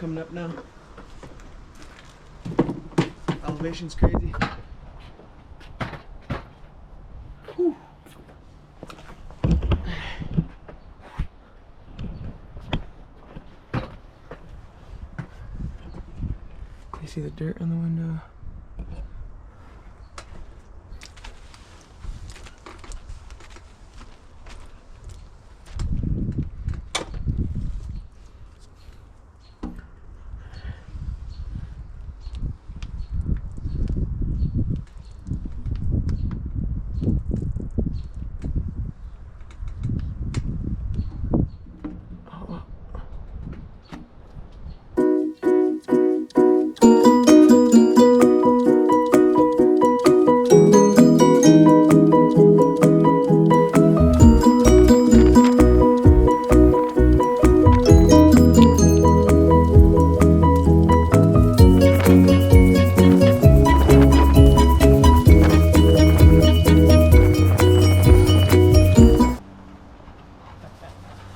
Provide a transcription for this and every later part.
coming up now. Elevation's crazy. Whew. You see the dirt on the window?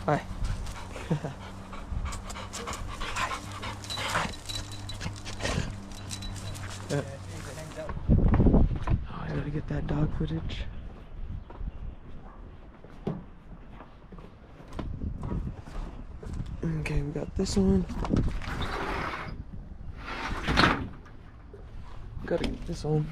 Hi. Oh, I gotta get that dog footage. Okay, we got this one. Gotta get this one.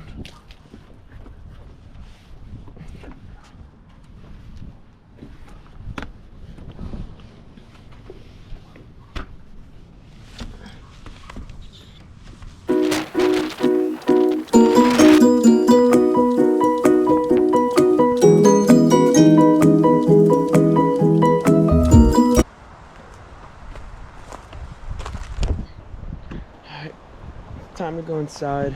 Time to go inside.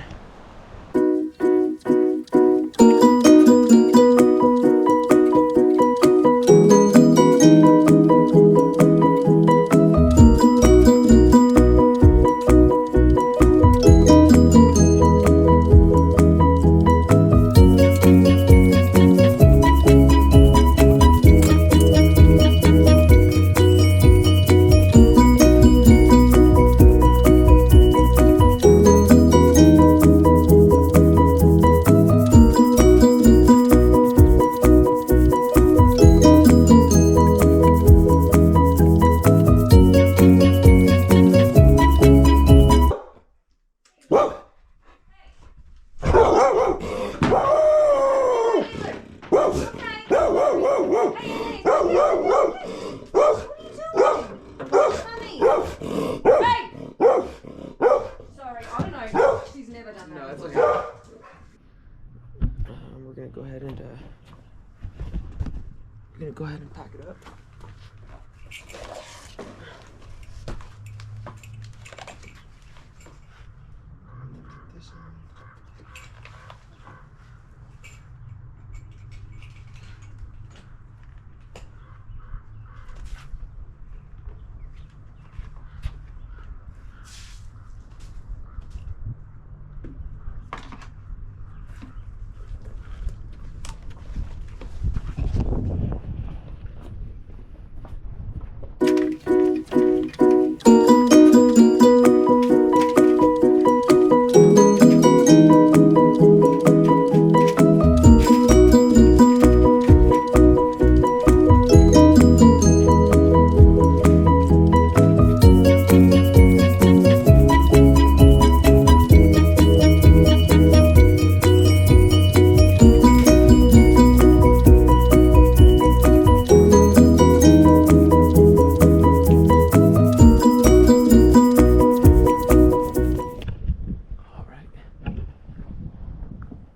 We're gonna go ahead and pack it up.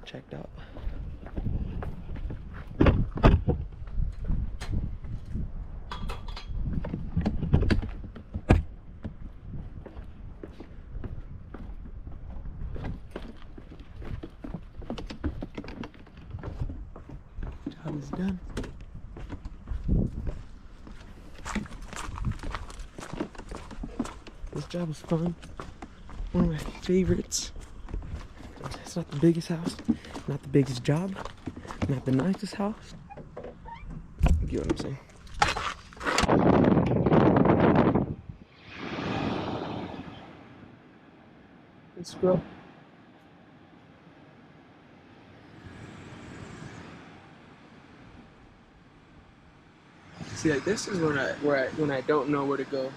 Checked out. Job is done. This job was fun. One of my favorites. It's not the biggest house, not the biggest job, not the nicest house. You get what I'm saying? Let's scroll. See, like this is when I don't know where to go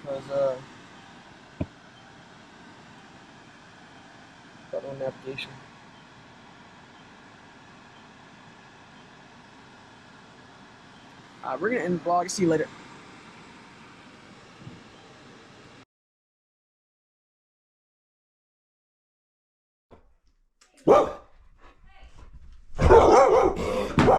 because got no navigation. We're gonna end the vlog. See you later.